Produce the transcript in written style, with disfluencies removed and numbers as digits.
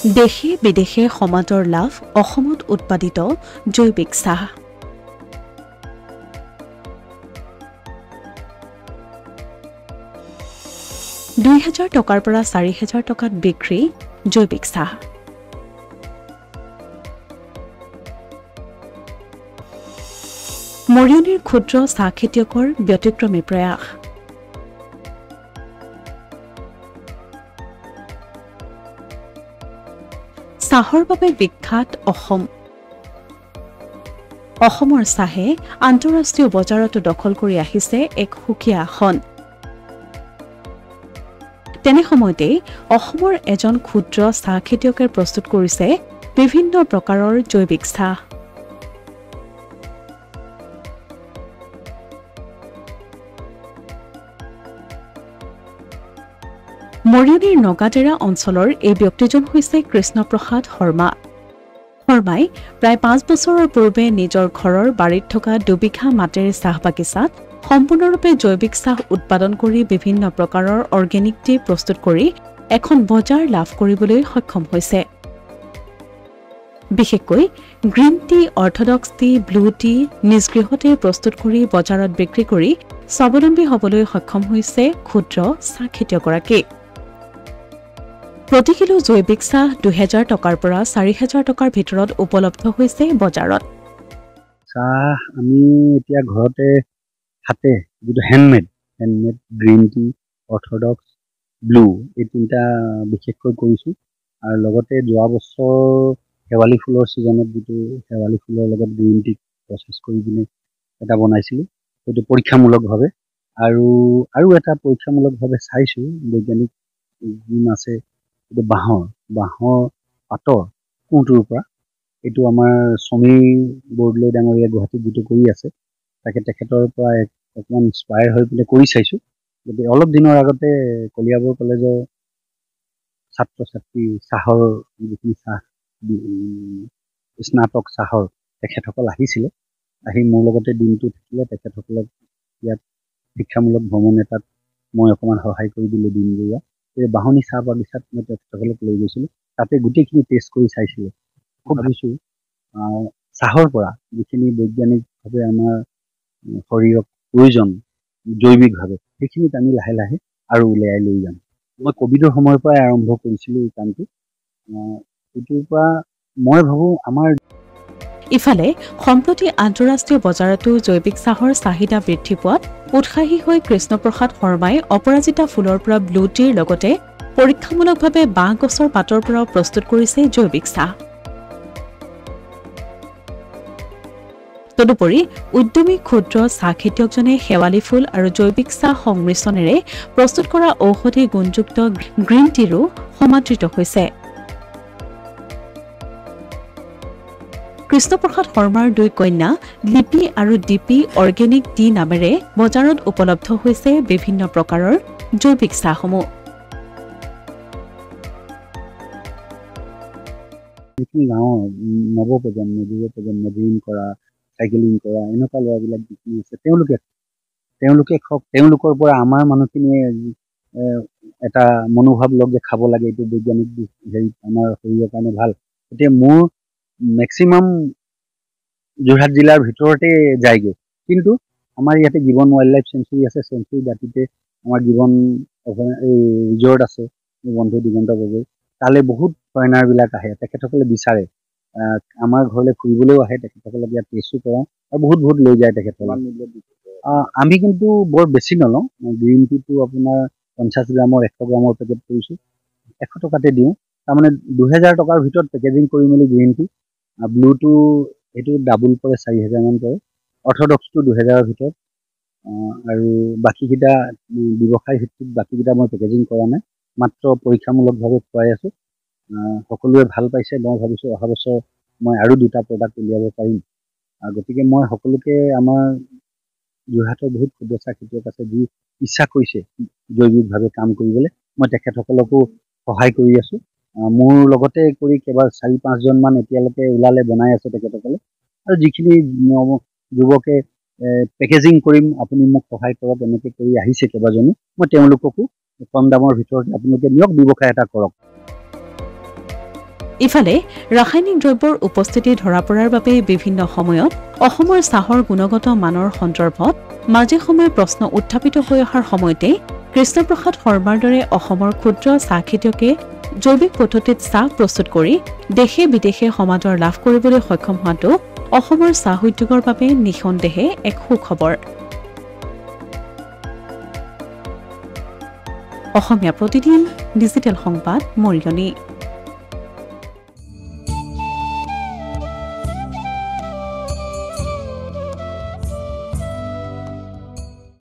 দেশে বিদেশে সমাদৰ লাভ অসমত উৎপাদিত জৈৱিক চাহ। $২,০০০ পৰা $৪,০০০ টকাত বিক্ৰী জৈৱিক চাহ। মৰিয়নিৰ ক্ষুদ্ৰ চাহ খেতিয়কৰ ব্যতিক্ৰমী প্ৰয়াস। চাহৰ বাবে বিখ্যাত অসম। অসমৰ চাহে আন্তঃৰাষ্ট্ৰীয় বজাৰতো দখল কৰি আহিছে এক সুকীয়া আসন। তেনে সময়তে অসমৰ এজন ক্ষুদ্ৰ চাহ খেতিয়কে প্ৰস্তুত কৰিছে বিভিন্ন প্ৰকাৰৰ জৈৱিক চাহ। মৰিয়নিৰ নগাটেৰা অঞ্চলৰ এই ব্যক্তিজন হৈছে কৃষ্ণপ্ৰসাদ শৰ্মা। শৰ্মাই প্ৰায় 5 বছৰৰ পূৰ্বে নিজৰ ঘৰৰ বাৰীত থকা 2 বিঘা মাটিৰ চাহ বাগিচাত সম্পূৰ্ণৰূপে জৈৱিক চাহ উৎপাদন কৰি বিভিন্ন প্ৰকাৰৰ অৰ্গেনিক টি প্ৰস্তুত কৰি এখন বজাৰ লাভ কৰিবলৈ সক্ষম হৈছে। বিশেষকৈ green tea, Orthodox T, blue T নিজ গৃহতে প্ৰস্তুত কৰি বজাৰত বিক্ৰী কৰি স্বাৱলম্বী হ'বলৈ সক্ষম হৈছে ক্ষুদ্ৰ চাহ খেতিয়কগৰাকী। প্ৰতি কিলো জৈৱিক চাহ $২,০০০ টকাৰ পৰা $৪,০০০ টকাৰ ভিতৰত উপলব্ধ হৈছে বজাৰত। চাহ আমি এতিয়া ঘৰতে হাতে যিটো handmade green tea, Orthodox, blue এই তিনিটা বিশেষকৈ কৰিছোঁ। আৰু লগতে যোৱা বছৰ শেৱালি ফুলৰ ছিজনত যিটো শেৱালি ফুলৰ লগত গ্ৰীণ টি প্ৰচেছ কৰি পিনে এটা বনাইছিলোঁ, সেইটো পৰীক্ষামূলকভাৱে। আৰু এটা পৰীক্ষামূলকভাৱে চাইছোঁ বৈজ্ঞানিক গুণ আছে এইটো বাঁহৰ পাতৰ কোঁহটোৰ পৰা। এইটো আমাৰ সমীৰ বৰদলৈ ডাঙৰীয়া গুৱাহাটীত যিটো কৰি আছে, তাকে তেখেতৰ পৰা অকণমান ইনস্পায়াৰ হৈ পিনে কৰি চাইছোঁ। গতিকে অলপ দিনৰ আগতে কলিয়াবৰ কলেজৰ ছাত্ৰ ছাত্ৰী চাহৰ যিখিনি চাহ স্নাতক চাহৰ তেখেতসকল আহিছিলে, আহি মোৰ লগতে দিনটো থাকিলে। তেখেতসকলক ইয়াত শিক্ষামূলক ভ্ৰমণ এটাত মই অকণমান সহায় কৰি দিলোঁ দিনজোৰা। এই বাঁহনি চাহ বাগিচাত মই তেখেতসকলক লৈ গৈছিলোঁ, তাতে গোটেইখিনি টেষ্ট কৰি চাইছিলোঁ। খুব ভাবিছোঁ চাহৰ পৰা যিখিনি বৈজ্ঞানিকভাৱে আমাৰ শৰীৰক প্ৰয়োজন জৈৱিকভাৱে, সেইখিনিত আমি লাহে লাহে আৰু উলিয়াই লৈ যাম। মই ক'ভিডৰ সময়ৰ পৰাই আৰম্ভ কৰিছিলোঁ এই কামটো। সেইটোৰ পৰা মই ভাবোঁ আমাৰ ইফালে সম্প্ৰতি আন্তঃৰাষ্ট্ৰীয় বজাৰতো জৈৱিক চাহৰ চাহিদা বৃদ্ধি পোৱাত উৎসাহী হৈ কৃষ্ণপ্ৰসাদ শৰ্মাই অপৰাজিতা ফুলৰ পৰা ব্লু টিৰ লগতে পৰীক্ষামূলকভাৱে বাঁহ গছৰ পাতৰ পৰাও প্ৰস্তুত কৰিছে জৈৱিক চাহ। তদুপৰি উদ্যমী ক্ষুদ্ৰ চাহ খেতিয়কজনে শেৱালি ফুল আৰু জৈৱিক চাহ সংমিশ্ৰণেৰে প্ৰস্তুত কৰা ঔষধি গুণযুক্ত গ্ৰীণ টিৰো সমাদৃত হৈছে। কৃষ্ণপ্ৰসাদ শৰ্মাৰ 2 কন্যা লিপি আৰু ডিপি অৰ্গেনিক টি নামেৰে বজাৰত উপলব্ধ হৈছে বিভিন্ন প্ৰকাৰৰ জৈৱিক চাহসমূহ। যিখিনি গাঁৱৰ নৱপ্ৰজন্ম যুৱ প্ৰজন্ম ড্ৰিম কৰা, চাইকেলিং কৰা এনেকুৱা ল'ৰাবিলাক যিখিনি আছে, তেওঁলোকে খাওক। তেওঁলোকৰ পৰা আমাৰ মানুহখিনিয়ে এটা মনোভাৱ লওক যে খাব লাগে, এইটো বৈজ্ঞানিক হেৰিত আমাৰ শৰীৰৰ কাৰণে ভাল। এতিয়া মোৰ মেক্সিমাম যোৰহাট জিলাৰ ভিতৰতে যায়গৈ, কিন্তু আমাৰ ইয়াতে গিবন ৱাইল্ড লাইফ চেঞ্চুৰী আছে। চেঞ্চুৰী দাঁতিতে আমাৰ গিবন এই ৰিজৰ্ট আছে, বন্ধু দিগন্ত গগৈ। তালৈ বহুত ফৰেনাৰবিলাক আহে, তেখেতসকলে বিচাৰে আমাৰ ঘৰলৈ ফুৰিবলৈও আহে, তেখেতসকলক ইয়াত টেষ্টো কৰাওঁ আৰু বহুত লৈ যায় তেখেতসকলক। আমি কিন্তু বৰ বেছি নলওঁ। গ্ৰীণ টিটো আপোনাৰ 50 গ্ৰামৰ 100 গ্ৰামৰ পেকেট কৰিছোঁ, 100 টকাতে দিওঁ। তাৰমানে 2,000 টকাৰ ভিতৰত পেকেজিং কৰি মেলি গ্ৰীণ টি। ব্লুটো সেইটো ডাবুল পৰে, 4,000 মান পৰে। অৰ্থডক্সটো 2,000ৰ ভিতৰত। আৰু বাকীকেইটা ব্যৱসায় ভিত্তিত বাকীকেইটা মই পেকেজিং কৰা নাই, মাত্ৰ পৰীক্ষামূলকভাৱে খুৱাই আছোঁ। সকলোৱে ভাল পাইছে। মই ভাবিছোঁ অহা বছৰ মই আৰু 2টা প্ৰডাক্ট উলিয়াব পাৰিম। গতিকে মই সকলোকে, আমাৰ যোৰহাটৰ বহুত ক্ষুদ্ৰ চাহ খেতিয়ক আছে যি ইচ্ছা কৰিছে জৈৱিকভাৱে কাম কৰিবলৈ, মই তেখেতসকলকো সহায় কৰি আছোঁ। মোৰ লগতে কৰি কেইবা 4-5 জন এতিয়ালৈকে ওলালে, বনাই আছে তেখেতসকলে। আৰু যিখিনি যুৱকে পেকেজিং কৰিম, আপুনি মোক সহায় কৰক, এনেকৈ কৰি আহিছে কেইবাজনো, মই তেওঁলোককো কম দামৰ ভিতৰত আপোনালোকে নিয়ক, ব্যৱসায় এটা কৰক। ইফালে ৰাসায়নিক দ্ৰব্যৰ উপস্থিতি ধৰা পৰাৰ বাবে বিভিন্ন সময়ত অসমৰ চাহৰ গুণগত মানৰ সন্দৰ্ভত মাজে সময়ে প্ৰশ্ন উত্থাপিত হৈ অহাৰ সময়তে কৃষ্ণপ্ৰসাদ শৰ্মাৰ দৰে অসমৰ ক্ষুদ্ৰ চাহ খেতিয়কে জৈৱিক পদ্ধতিত চাহ প্ৰস্তুত কৰি দেশে বিদেশে সমাদৰ লাভ কৰিবলৈ সক্ষম হোৱাটো অসমৰ চাহ উদ্যোগৰ বাবে নিঃসন্দেহে এক সুখবৰ। অসমীয়া প্ৰতিদিন ডিজিটেল সংবাদ মৰিয়নি।